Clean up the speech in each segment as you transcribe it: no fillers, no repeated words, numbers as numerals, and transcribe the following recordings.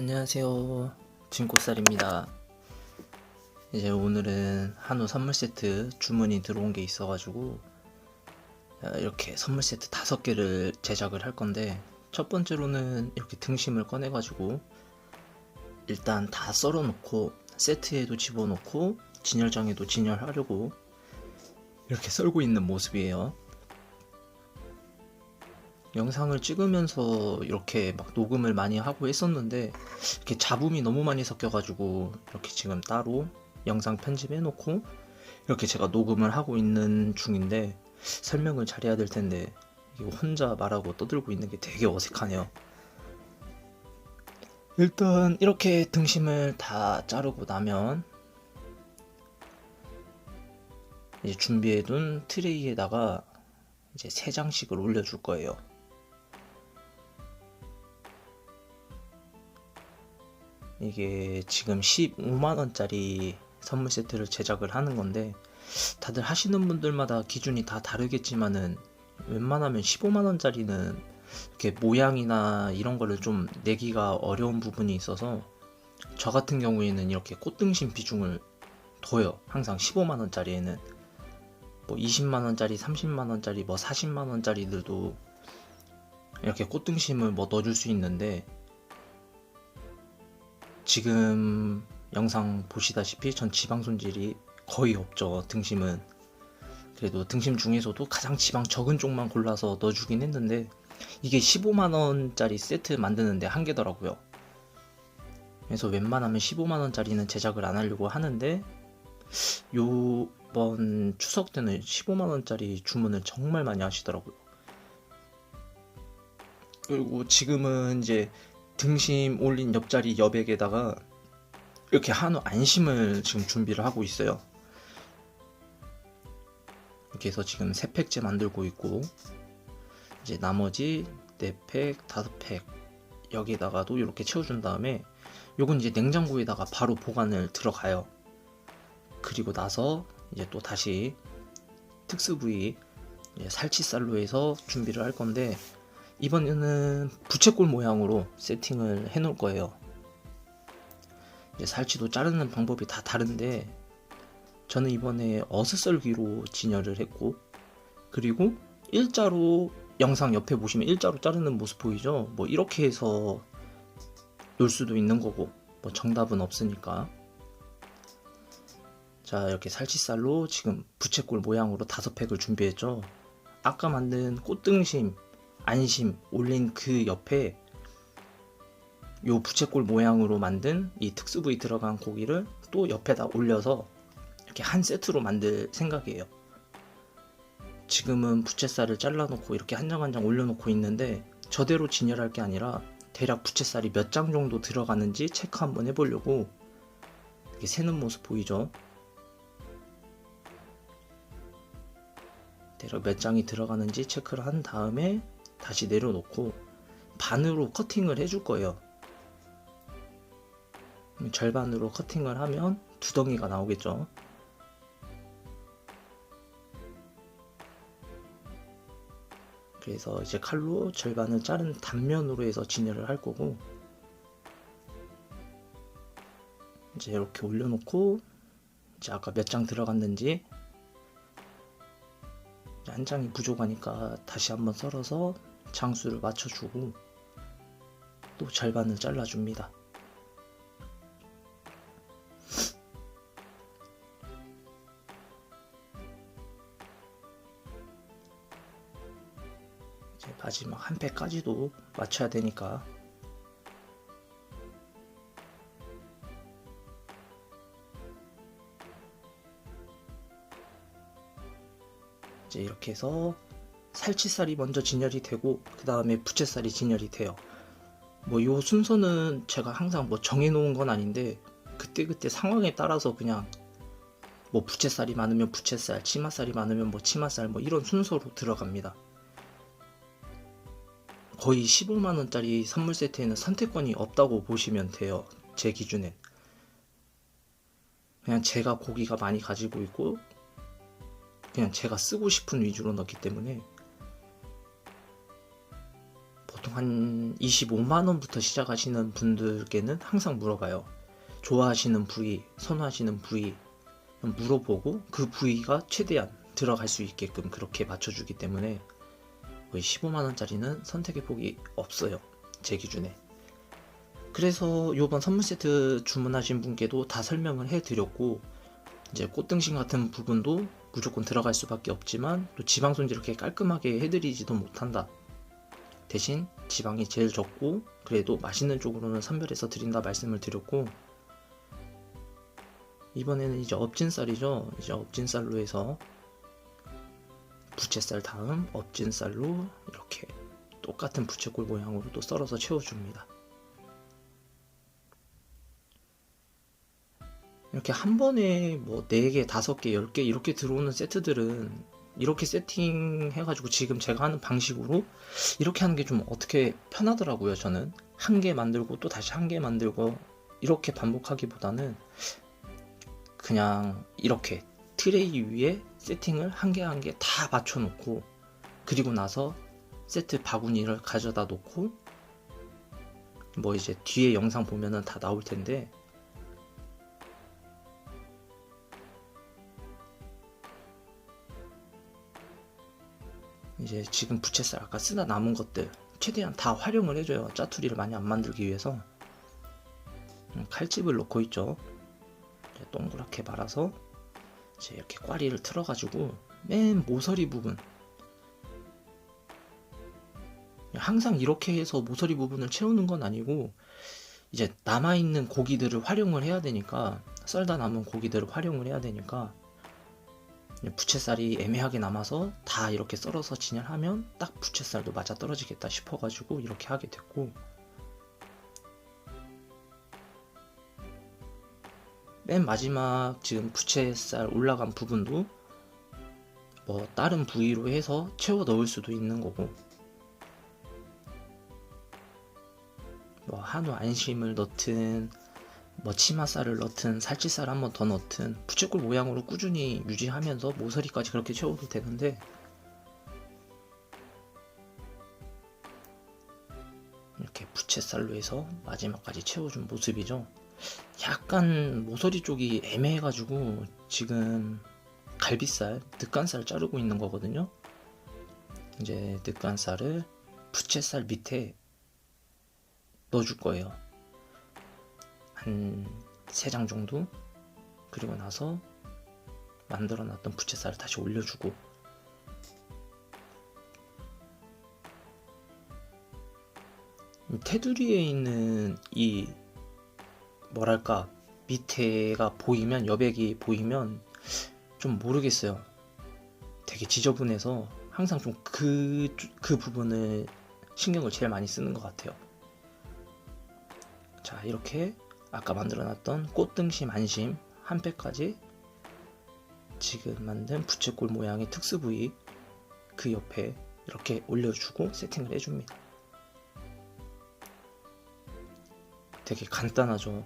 안녕하세요. 진꽃살입니다. 이제 오늘은 한우 선물 세트 주문이 들어온 게 있어가지고 이렇게 선물 세트 5개를 제작을 할 건데, 첫 번째로는 이렇게 등심을 꺼내가지고 일단 다 썰어 놓고 세트에도 집어넣고 진열장에도 진열하려고 이렇게 썰고 있는 모습이에요. 영상을 찍으면서 이렇게 막 녹음을 많이 하고 했었는데 이렇게 잡음이 너무 많이 섞여가지고 이렇게 지금 따로 영상 편집해 놓고 이렇게 제가 녹음을 하고 있는 중인데, 설명을 잘해야 될 텐데 이거 혼자 말하고 떠들고 있는 게 되게 어색하네요. 일단 이렇게 등심을 다 자르고 나면 이제 준비해둔 트레이에다가 이제 3장씩을 올려줄 거예요. 이게 지금 15만원짜리 선물 세트를 제작을 하는 건데, 다들 하시는 분들마다 기준이 다 다르겠지만은 웬만하면 15만원짜리는 이렇게 모양이나 이런 거를 좀 내기가 어려운 부분이 있어서 저 같은 경우에는 이렇게 꽃등심 비중을 둬요. 항상 15만원짜리에는 뭐 20만원짜리, 30만원짜리, 뭐 40만원짜리들도 이렇게 꽃등심을 뭐 넣어줄 수 있는데, 지금 영상 보시다시피 전 지방 손질이 거의 없죠. 등심은 그래도 등심 중에서도 가장 지방 적은 쪽만 골라서 넣어주긴 했는데, 이게 15만원짜리 세트 만드는데 한계더라고요. 그래서 웬만하면 15만원짜리는 제작을 안 하려고 하는데, 요번 추석 때는 15만원짜리 주문을 정말 많이 하시더라고요. 그리고 지금은 이제 등심 올린 옆자리 여백에다가 이렇게 한우 안심을 지금 준비를 하고 있어요. 이렇게 해서 지금 3팩째 만들고 있고, 이제 나머지 4팩, 5팩 여기다가도 이렇게 채워준 다음에 요건 이제 냉장고에다가 바로 보관을 들어가요. 그리고 나서 이제 또 다시 특수 부위 살치살로 해서 준비를 할 건데, 이번에는 부채꼴 모양으로 세팅을 해 놓을 거예요. 이제 살치도 자르는 방법이 다 다른데, 저는 이번에 어슷썰기로 진열을 했고, 그리고 일자로, 영상 옆에 보시면 일자로 자르는 모습 보이죠? 뭐 이렇게 해서 놓을 수도 있는 거고, 뭐 정답은 없으니까. 자, 이렇게 살치살로 지금 부채꼴 모양으로 5팩을 준비했죠. 아까 만든 꽃등심 안심 올린 그 옆에 요 부채꼴 모양으로 만든 이 특수 부위 들어간 고기를 또 옆에다 올려서 이렇게 한 세트로 만들 생각이에요. 지금은 부채살을 잘라놓고 이렇게 한 장 한 장 올려놓고 있는데, 저대로 진열할 게 아니라 대략 부채살이 몇 장 정도 들어가는지 체크 한번 해보려고 이렇게 세는 모습 보이죠? 대략 몇 장이 들어가는지 체크를 한 다음에 다시 내려놓고 반으로 커팅을 해줄 거예요. 절반으로 커팅을 하면 2덩이가 나오겠죠. 그래서 이제 칼로 절반을 자른 단면으로 해서 진열을 할 거고, 이제 이렇게 올려놓고 이제 아까 몇 장 들어갔는지, 한 장이 부족하니까 다시 한번 썰어서 장수를 맞춰주고 또 절반을 잘라줍니다. 이제 마지막 한 팩까지도 맞춰야 되니까 이제 이렇게 해서 살치살이 먼저 진열이 되고 그 다음에 부채살이 진열이 돼요. 뭐 요 순서는 제가 항상 뭐 정해놓은 건 아닌데, 그때그때 상황에 따라서 그냥 뭐 부채살이 많으면 부채살, 치맛살이 많으면 뭐 치맛살, 뭐 이런 순서로 들어갑니다. 거의 15만원짜리 선물 세트에는 선택권이 없다고 보시면 돼요. 제 기준엔 그냥 제가 고기가 많이 가지고 있고 그냥 제가 쓰고 싶은 위주로 넣기 때문에 보통 보통 한 25만원부터 시작하시는 분들께는 항상 물어봐요. 좋아하시는 부위, 선호하시는 부위 물어보고 그 부위가 최대한 들어갈 수 있게끔 그렇게 맞춰주기 때문에 거의 15만원짜리는 선택의 폭이 없어요, 제 기준에. 그래서 요번 선물 세트 주문하신 분께도 다 설명을 해드렸고, 이제 꽃등심 같은 부분도 무조건 들어갈 수밖에 없지만 또 지방 손질 이렇게 깔끔하게 해드리지도 못한다. 대신 지방이 제일 적고 그래도 맛있는 쪽으로는 선별해서 드린다 말씀을 드렸고, 이번에는 이제 엎진살이죠. 이제 엎진살로 해서 부채살 다음 엎진살로 이렇게 똑같은 부채꼴 모양으로 또 썰어서 채워줍니다. 이렇게 한 번에 뭐 4개, 5개, 10개 이렇게 들어오는 세트들은 이렇게 세팅해가지고 지금 제가 하는 방식으로 이렇게 하는 게 좀 어떻게 편하더라고요. 저는 한 개 만들고 또 다시 한 개 만들고 이렇게 반복하기보다는 그냥 이렇게 트레이 위에 세팅을 한 개 한 개 다 맞춰 놓고, 그리고 나서 세트 바구니를 가져다 놓고, 뭐 이제 뒤에 영상 보면은 다 나올 텐데, 이제 지금 부채살 아까 쓰다 남은 것들 최대한 다 활용을 해줘요. 짜투리를 많이 안 만들기 위해서. 칼집을 놓고 있죠. 동그랗게 말아서 이제 이렇게 꽈리를 틀어가지고 맨 모서리 부분, 항상 이렇게 해서 모서리 부분을 채우는 건 아니고 이제 남아있는 고기들을 활용을 해야 되니까, 썰다 남은 고기들을 활용을 해야 되니까 부채살이 애매하게 남아서 다 이렇게 썰어서 진열하면 딱 부채살도 맞아 떨어지겠다 싶어가지고 이렇게 하게 됐고, 맨 마지막 지금 부채살 올라간 부분도 뭐 다른 부위로 해서 채워 넣을 수도 있는 거고, 뭐 한우 안심을 넣든 뭐 치맛살을 넣든 살치살 한 번 더 넣든 부채꼴 모양으로 꾸준히 유지하면서 모서리까지 그렇게 채워도 되는데, 이렇게 부채살로 해서 마지막까지 채워준 모습이죠. 약간 모서리 쪽이 애매해가지고 지금 갈비살, 늑간살 자르고 있는 거거든요. 이제 늑간살을 부채살 밑에 넣어줄 거예요. 한 3장 정도. 그리고 나서 만들어놨던 부채살을 다시 올려주고, 테두리에 있는 이 뭐랄까 밑에가 보이면, 여백이 보이면 좀 모르겠어요. 되게 지저분해서 항상 좀 그 부분을 신경을 제일 많이 쓰는 것 같아요. 자, 이렇게 아까 만들어놨던 꽃등심 안심 한 팩까지 지금 만든 부채꼴 모양의 특수 부위 그 옆에 이렇게 올려주고 세팅을 해줍니다. 되게 간단하죠.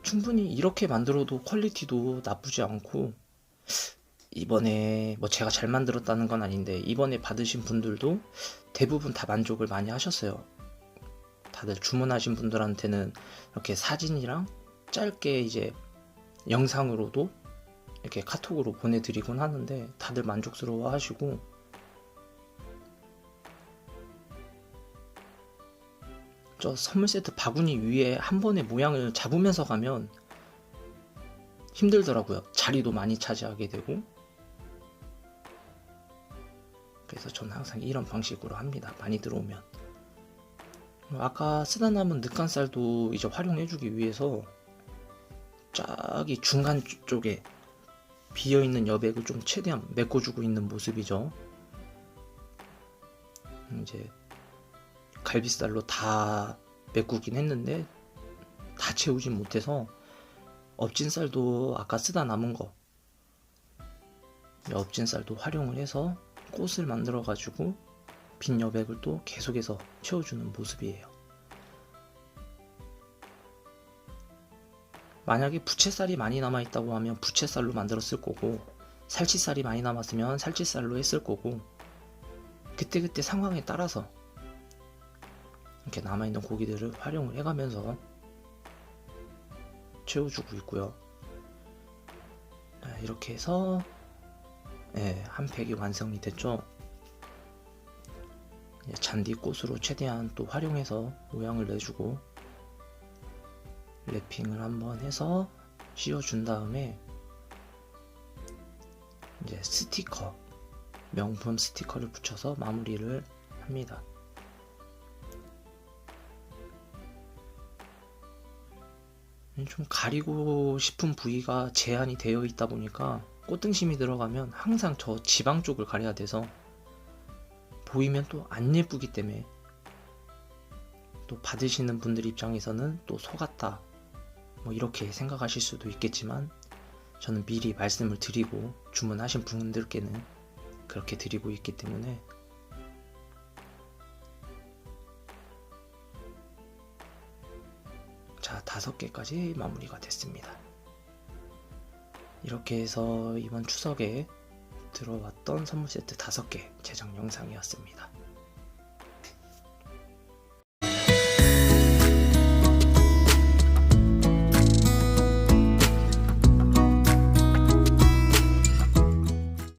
충분히 이렇게 만들어도 퀄리티도 나쁘지 않고, 이번에 뭐 제가 잘 만들었다는 건 아닌데 이번에 받으신 분들도 대부분 다 만족을 많이 하셨어요. 다들 주문하신 분들한테는 이렇게 사진이랑 짧게 이제 영상으로도 이렇게 카톡으로 보내드리곤 하는데 다들 만족스러워 하시고, 저 선물 세트 바구니 위에 한 번에 모양을 잡으면서 가면 힘들더라고요. 자리도 많이 차지하게 되고. 그래서 저는 항상 이런 방식으로 합니다. 많이 들어오면. 아까 쓰다 남은 늑간살도 이제 활용해주기 위해서 쫙이 중간 쪽에 비어있는 여백을 좀 최대한 메꿔주고 있는 모습이죠. 이제 갈비살로 다 메꾸긴 했는데 다 채우진 못해서 엎진살도 아까 쓰다 남은 거, 엎진살도 활용을 해서 꽃을 만들어 가지고 빈 여백을 또 계속해서 채워주는 모습이에요. 만약에 부채살이 많이 남아있다고 하면 부채살로 만들었을 거고, 살치살이 많이 남았으면 살치살로 했을 거고, 그때그때 상황에 따라서 이렇게 남아있는 고기들을 활용을 해가면서 채워주고 있고요. 이렇게 해서 한 팩이 완성이 됐죠. 잔디꽃으로 최대한 또 활용해서 모양을 내주고 랩핑을 한번 해서 씌워준 다음에 이제 스티커, 명품 스티커를 붙여서 마무리를 합니다. 좀 가리고 싶은 부위가 제한이 되어 있다 보니까 꽃등심이 들어가면 항상 저 지방 쪽을 가려야 돼서 보이면 또 안 예쁘기 때문에, 또 받으시는 분들 입장에서는 또 속았다 뭐 이렇게 생각하실 수도 있겠지만, 저는 미리 말씀을 드리고 주문하신 분들께는 그렇게 드리고 있기 때문에 자, 5개까지 마무리가 됐습니다. 이렇게 해서 이번 추석에 들어왔던 선물 세트 5개 제작 영상이었습니다.